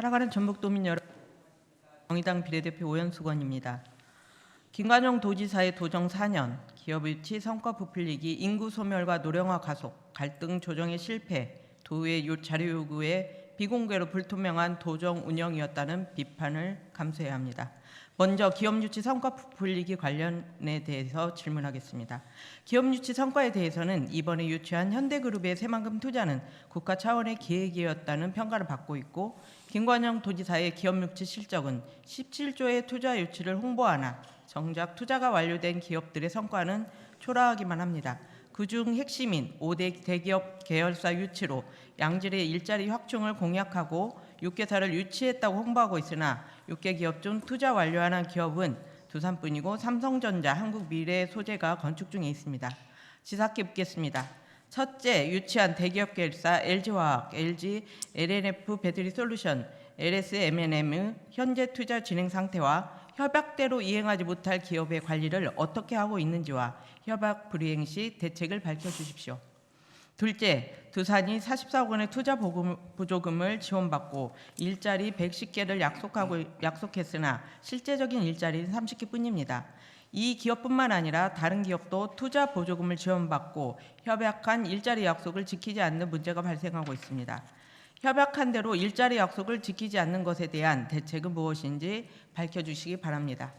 살아가는 전북도민 여러분, 정의당 비례대표 오연수건입니다. 김관영 도지사의 도정 4년, 기업 유치, 성과 부풀리기, 인구 소멸과 노령화 가속, 갈등 조정의 실패, 도의 자료 요구에 비공개로 불투명한 도정 운영이었다는 비판을 감수해야 합니다. 먼저 기업 유치 성과 부풀리기 관련에 대해서 질문하겠습니다. 기업 유치 성과에 대해서는 이번에 유치한 현대그룹의 새만금 투자는 국가 차원의 계획이었다는 평가를 받고 있고, 김관영 도지사의 기업 유치 실적은 17조의 투자 유치를 홍보하나 정작 투자가 완료된 기업들의 성과는 초라하기만 합니다. 그중 핵심인 5대 대기업 계열사 유치로 양질의 일자리 확충을 공약하고 6개사를 유치했다고 홍보하고 있으나 6개 기업 중 투자 완료하는 기업은 두산뿐이고 삼성전자, 한국미래소재가 건축 중에 있습니다. 지사께 묻겠습니다. 첫째, 유치한 대기업 계열사 LG화학, LG LNF 배터리솔루션, LS M&M의 현재 투자 진행 상태와 협약대로 이행하지 못할 기업의 관리를 어떻게 하고 있는지와 협약 불이행 시 대책을 밝혀주십시오. 둘째, 두산이 44억 원의 투자 보조금을 지원받고 일자리 110개를 약속했으나 실제적인 일자리는 30개뿐입니다. 이 기업뿐만 아니라 다른 기업도 투자 보조금을 지원받고 협약한 일자리 약속을 지키지 않는 문제가 발생하고 있습니다. 협약한 대로 일자리 약속을 지키지 않는 것에 대한 대책은 무엇인지 밝혀주시기 바랍니다.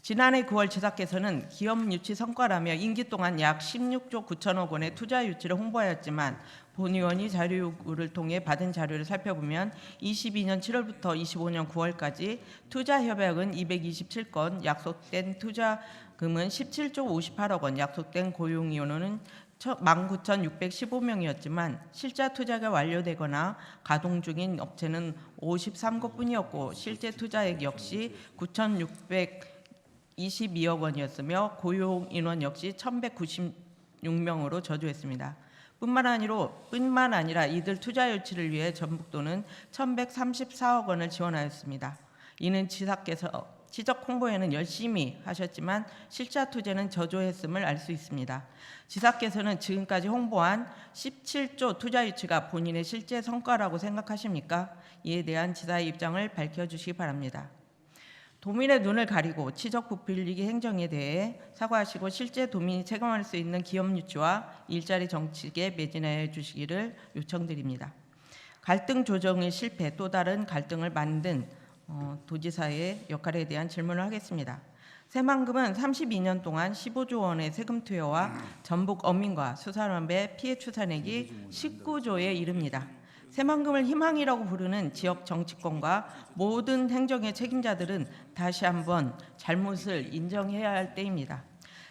지난해 9월 지사께서는 기업 유치 성과라며 임기 동안 약 16조 9천억 원의 투자 유치를 홍보하였지만 본 의원이 자료 요구를 통해 받은 자료를 살펴보면 22년 7월부터 25년 9월까지 투자 협약은 227건, 약속된 투자금은 17조 58억 원, 약속된 고용 인원은 19,615명이었지만 실제 투자가 완료되거나 가동 중인 업체는 53곳뿐이었고 실제 투자액 역시 9,622억 원이었으며 고용 인원 역시 1,196명으로 저조했습니다. 뿐만 아니라 이들 투자 유치를 위해 전북도는 1,134억 원을 지원하였습니다. 이는 지사께서 지적 홍보에는 열심히 하셨지만 실제 투자는 저조했음을 알 수 있습니다. 지사께서는 지금까지 홍보한 17조 투자 유치가 본인의 실제 성과라고 생각하십니까? 이에 대한 지사의 입장을 밝혀주시기 바랍니다. 도민의 눈을 가리고 치적 부풀리기 행정에 대해 사과하시고 실제 도민이 체감할 수 있는 기업 유치와 일자리 정책에 매진해 주시기를 요청드립니다. 갈등 조정의 실패, 또 다른 갈등을 만든 도지사의 역할에 대한 질문을 하겠습니다. 새만금은 32년 동안 15조 원의 세금 투여와 전북 어민과 수산업의 피해 추산액이 19조에 이릅니다. 새만금을 희망이라고 부르는 지역 정치권과 모든 행정의 책임자들은 다시 한번 잘못을 인정해야 할 때입니다.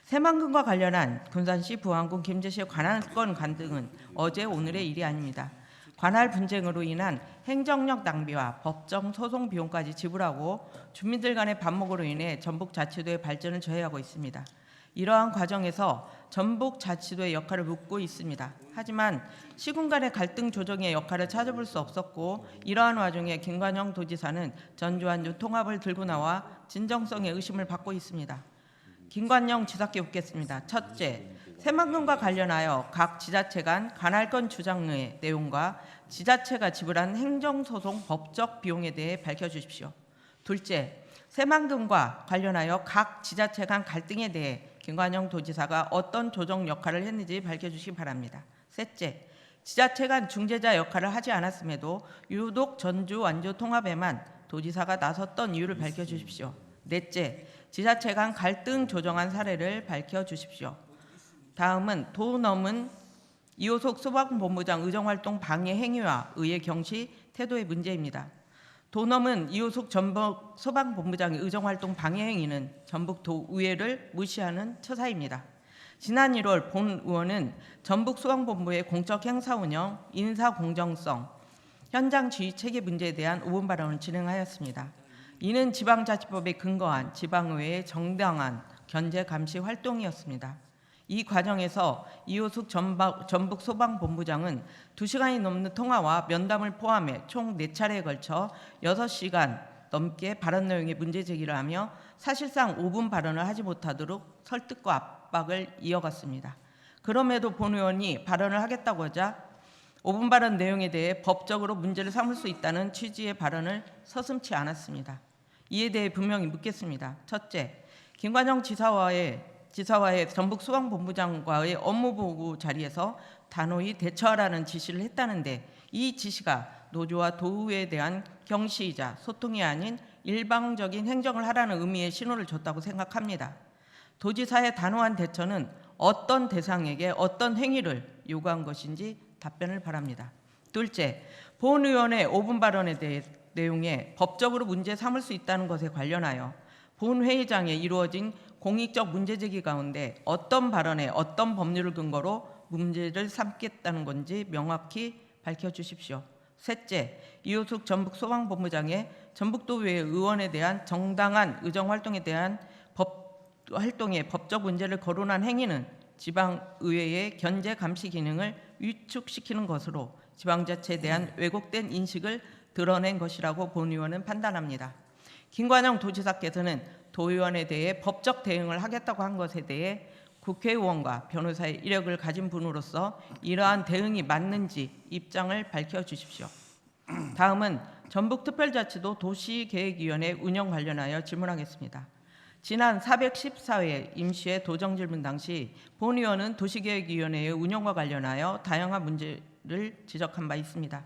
새만금과 관련한 군산시, 부안군, 김제시의 관할권 간등은 어제 오늘의 일이 아닙니다. 관할 분쟁으로 인한 행정력 낭비와 법정 소송 비용까지 지불하고 주민들 간의 반목으로 인해 전북자치도의 발전을 저해하고 있습니다. 이러한 과정에서 전북자치도의 역할을 묻고 있습니다. 하지만 시군 간의 갈등 조정의 역할을 찾아볼 수 없었고 이러한 와중에 김관영 도지사는 전주완주 통합을 들고 나와 진정성의 의심을 받고 있습니다. 김관영 지사께 묻겠습니다. 첫째, 새만금과 관련하여 각 지자체 간 관할권 주장의 내용과 지자체가 지불한 행정소송 법적 비용에 대해 밝혀주십시오. 둘째, 새만금과 관련하여 각 지자체 간 갈등에 대해 김관영 도지사가 어떤 조정 역할을 했는지 밝혀주시기 바랍니다. 셋째, 지자체 간 중재자 역할을 하지 않았음에도 유독 전주 완주 통합에만 도지사가 나섰던 이유를 밝혀주십시오. 넷째, 지자체 간 갈등 조정한 사례를 밝혀주십시오. 다음은 도 넘은 이호석 소방본부장 의정활동 방해 행위와 의회 경시 태도의 문제입니다. 도 넘은 이호석 전북 소방본부장의 의정활동 방해 행위는 전북도의회를 무시하는 처사입니다. 지난 1월 본 의원은 전북 소방본부의 공적 행사 운영, 인사 공정성, 현장 지휘 체계 문제에 대한 5분 발언을 진행하였습니다. 이는 지방자치법에 근거한 지방의회의 정당한 견제 감시 활동이었습니다. 이 과정에서 이호숙 전북 소방본부장은 2시간이 넘는 통화와 면담을 포함해 총 4차례에 걸쳐 6시간 넘게 발언 내용의 문제 제기를 하며 사실상 5분 발언을 하지 못하도록 설득과 압박을 이어갔습니다. 그럼에도 본 의원이 발언을 하겠다고 하자 5분 발언 내용에 대해 법적으로 문제를 삼을 수 있다는 취지의 발언을 서슴지 않았습니다. 이에 대해 분명히 묻겠습니다. 첫째, 김관영 지사와의 전북소방본부장과의 업무보고 자리에서 단호히 대처하라는 지시를 했다는데 이 지시가 노조와 도의회에 대한 경시이자 소통이 아닌 일방적인 행정을 하라는 의미의 신호를 줬다고 생각합니다. 도지사의 단호한 대처는 어떤 대상에게 어떤 행위를 요구한 것인지 답변을 바랍니다. 둘째, 본의원의 5분 발언에 대해 내용에 법적으로 문제 삼을 수 있다는 것에 관련하여 본회의장에 이루어진 공익적 문제제기 가운데 어떤 발언에 어떤 법률을 근거로 문제를 삼겠다는 건지 명확히 밝혀주십시오. 셋째, 이호숙 전북소방본부장의 전북도의회 의원에 대한 정당한 의정활동에 대한 활동에 법적 문제를 거론한 행위는 지방의회의 견제 감시 기능을 위축시키는 것으로 지방자치에 대한 왜곡된 인식을 드러낸 것이라고 본의원은 판단합니다. 김관영 도지사께서는 도의원에 대해 법적 대응을 하겠다고 한 것에 대해 국회의원과 변호사의 이력을 가진 분으로서 이러한 대응이 맞는지 입장을 밝혀주십시오. 다음은 전북특별자치도 도시계획위원회 운영 관련하여 질문하겠습니다. 지난 414회 임시회 도정질문 당시 본 의원은 도시계획위원회의 운영과 관련하여 다양한 문제를 지적한 바 있습니다.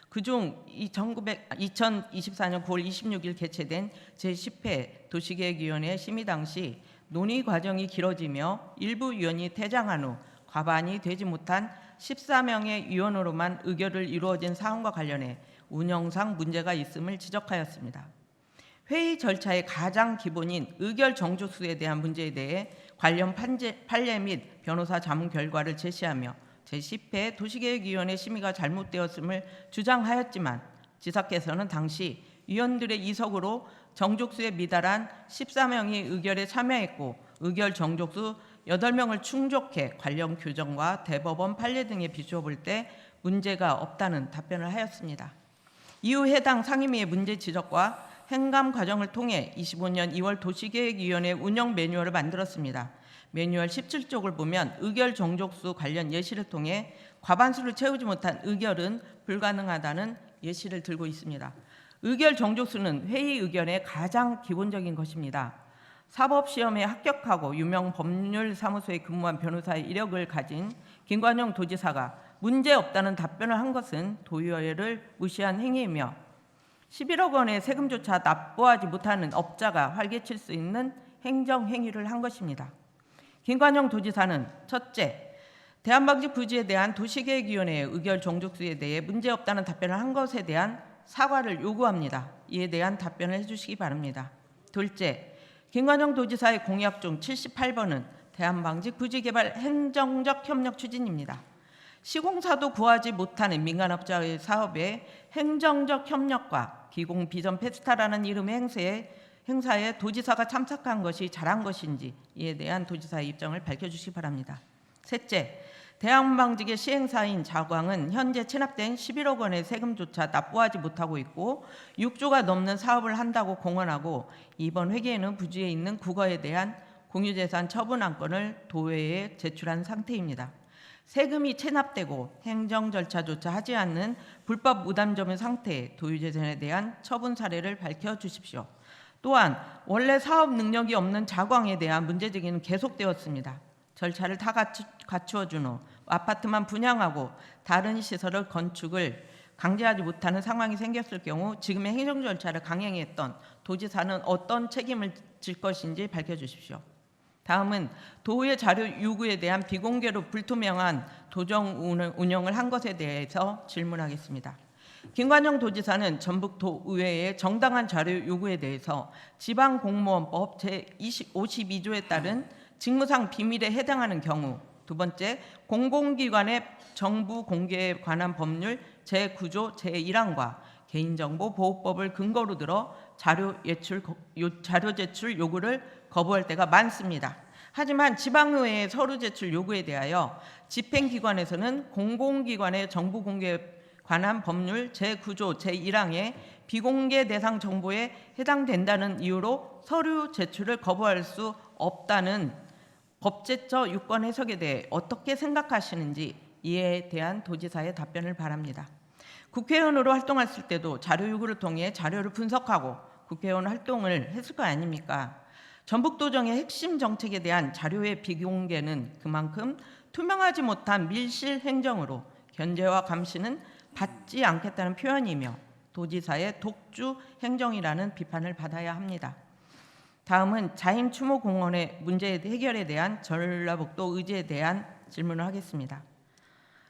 그중 2024년 9월 26일 개최된 제10회 도시계획위원회 심의 당시 논의 과정이 길어지며 일부 위원이 퇴장한 후 과반이 되지 못한 14명의 위원으로만 의결을 이루어진 사안과 관련해 운영상 문제가 있음을 지적하였습니다. 회의 절차의 가장 기본인 의결 정족수에 대한 문제에 대해 관련 판례 및 변호사 자문 결과를 제시하며 제10회 도시계획위원회 심의가 잘못되었음을 주장하였지만 지사께서는 당시 위원들의 이석으로 정족수에 미달한 14명이 의결에 참여했고 의결 정족수 8명을 충족해 관련 규정과 대법원 판례 등에 비추어 볼 때 문제가 없다는 답변을 하였습니다. 이후 해당 상임위의 문제 지적과 행감 과정을 통해 25년 2월 도시계획위원회 운영 매뉴얼을 만들었습니다. 매뉴얼 17쪽을 보면 의결 정족수 관련 예시를 통해 과반수를 채우지 못한 의결은 불가능하다는 예시를 들고 있습니다. 의결 정족수는 회의 의견의 가장 기본적인 것입니다. 사법시험에 합격하고 유명 법률사무소에 근무한 변호사의 이력을 가진 김관영 도지사가 문제없다는 답변을 한 것은 도의회를 무시한 행위이며 11억 원의 세금조차 납부하지 못하는 업자가 활개칠 수 있는 행정행위를 한 것입니다. 김관영 도지사는 첫째, 대한방직 부지에 대한 도시계획위원회의 의결 정족수에 대해 문제없다는 답변을 한 것에 대한 사과를 요구합니다. 이에 대한 답변을 해주시기 바랍니다. 둘째, 김관영 도지사의 공약 중 78번은 대한방직 부지개발 행정적 협력 추진입니다. 시공사도 구하지 못하는 민간업자의 사업에 행정적 협력과 기공 비전 페스타라는 이름의 행사에 도지사가 참석한 것이 잘한 것인지 이에 대한 도지사의 입장을 밝혀주시기 바랍니다. 셋째, 대한방직의 시행사인 자광은 현재 체납된 11억 원의 세금조차 납부하지 못하고 있고 6조가 넘는 사업을 한다고 공언하고 이번 회계에는 부지에 있는 국어에 대한 공유재산 처분 안건을 도회에 제출한 상태입니다. 세금이 체납되고 행정 절차조차 하지 않는 불법 무담점인 상태의 도유재산에 대한 처분 사례를 밝혀주십시오. 또한 원래 사업 능력이 없는 자광에 대한 문제제기는 계속되었습니다. 절차를 다 갖추어준 후 아파트만 분양하고 다른 시설을 건축을 강제하지 못하는 상황이 생겼을 경우 지금의 행정 절차를 강행했던 도지사는 어떤 책임을 질 것인지 밝혀주십시오. 다음은 도의 자료 요구에 대한 비공개로 불투명한 도정 운영을 한 것에 대해서 질문하겠습니다. 김관영 도지사는 전북도의회의 정당한 자료 요구에 대해서 지방공무원법 제52조에 따른 직무상 비밀에 해당하는 경우, 두 번째, 공공기관의 정부 공개에 관한 법률 제9조 제1항과 개인정보보호법을 근거로 들어 자료 제출 요구를 거부할 때가 많습니다. 하지만 지방의회의 서류 제출 요구에 대하여 집행기관에서는 공공기관의 정부 공개에 관한 법률 제9조 제1항의 비공개 대상 정보에 해당된다는 이유로 서류 제출을 거부할 수 없다는 법제처 유권 해석에 대해 어떻게 생각하시는지 이에 대한 도지사의 답변을 바랍니다. 국회의원으로 활동했을 때도 자료 요구를 통해 자료를 분석하고 국회의원 활동을 했을 거 아닙니까? 전북도정의 핵심 정책에 대한 자료의 비공개는 그만큼 투명하지 못한 밀실 행정으로 견제와 감시는 받지 않겠다는 표현이며 도지사의 독주 행정이라는 비판을 받아야 합니다. 다음은 자임 추모 공원의 문제 해결에 대한 전라북도 의지에 대한 질문을 하겠습니다.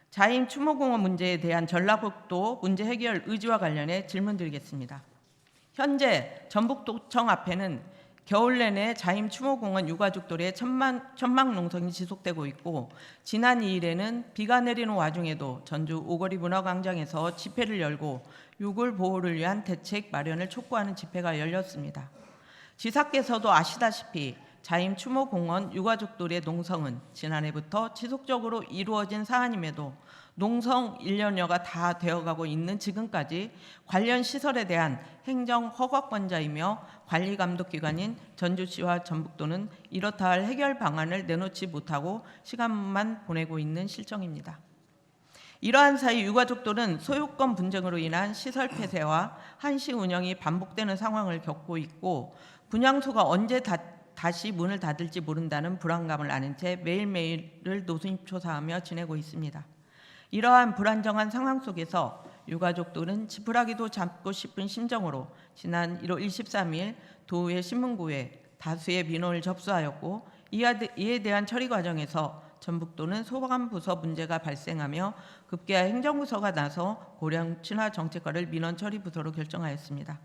자임 추모 공원 문제에 대한 전라북도 문제 해결 의지와 관련해 질문 드리겠습니다. 현재 전북도청 앞에는 겨울 내내 자임 추모 공원 유가족들의 천막 농성이 지속되고 있고, 지난 2일에는 비가 내리는 와중에도 전주 오거리 문화광장에서 집회를 열고 유골 보호를 위한 대책 마련을 촉구하는 집회가 열렸습니다. 지사께서도 아시다시피 자임 추모 공원 유가족들의 농성은 지난해부터 지속적으로 이루어진 사안임에도 농성 1년여가 다 되어가고 있는 지금까지 관련 시설에 대한 행정 허가권자이며 관리감독기관인 전주시와 전북도는 이렇다 할 해결 방안을 내놓지 못하고 시간만 보내고 있는 실정입니다. 이러한 사이 유가족들은 소유권 분쟁으로 인한 시설 폐쇄와 한시 운영이 반복되는 상황을 겪고 있고, 분향소가 언제 다시 문을 닫을지 모른다는 불안감을 안은 채 매일매일을 노심초사하며 지내고 있습니다. 이러한 불안정한 상황 속에서 유가족들은 지푸라기도 잡고 싶은 심정으로 지난 1월 23일 도의회 신문구에 다수의 민원을 접수하였고, 이에 대한 처리 과정에서 전북도는 소방부서 문제가 발생하며 급기야 행정부서가 나서 고령 친화 정책과를 민원 처리 부서로 결정하였습니다.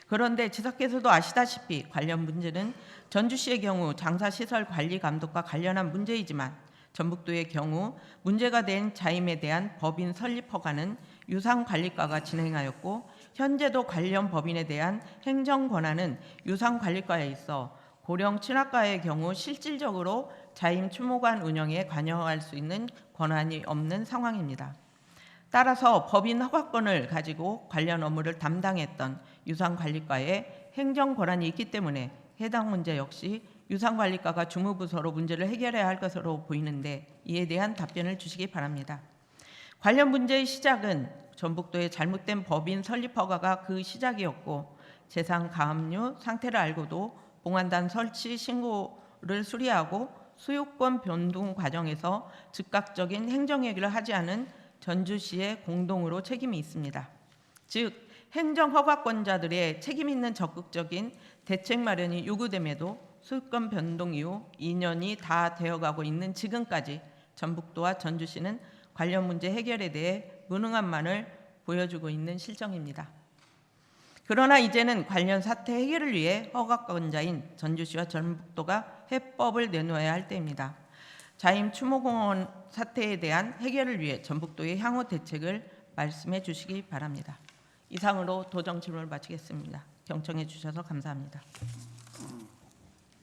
그런데 지사께서도 아시다시피 관련 문제는 전주시의 경우 장사시설 관리 감독과 관련한 문제이지만 전북도의 경우 문제가 된 자임에 대한 법인 설립 허가는 유상관리과가 진행하였고, 현재도 관련 법인에 대한 행정 권한은 유상관리과에 있어 고령 친화과의 경우 실질적으로 자임 추모관 운영에 관여할 수 있는 권한이 없는 상황입니다. 따라서 법인 허가권을 가지고 관련 업무를 담당했던 유상관리과에 행정 권한이 있기 때문에 해당 문제 역시 유상관리과가 주무부서로 문제를 해결해야 할 것으로 보이는데, 이에 대한 답변을 주시기 바랍니다. 관련 문제의 시작은 전북도의 잘못된 법인 설립 허가가 그 시작이었고, 재산 가압류 상태를 알고도 봉안단 설치 신고를 수리하고 소유권 변동 과정에서 즉각적인 행정행위를 하지 않은 전주시의 공동으로 책임이 있습니다. 즉, 행정허가권자들의 책임 있는 적극적인 대책 마련이 요구됨에도 소유권 변동 이후 2년이 다 되어가고 있는 지금까지 전북도와 전주시는 관련 문제 해결에 대해 무능함만을 보여주고 있는 실정입니다. 그러나 이제는 관련 사태 해결을 위해 허가권자인 전주시와 전북도가 해법을 내놓아야 할 때입니다. 자임 추모공원 사태에 대한 해결을 위해 전북도의 향후 대책을 말씀해 주시기 바랍니다. 이상으로 도정 질문을 마치겠습니다. 경청해 주셔서 감사합니다.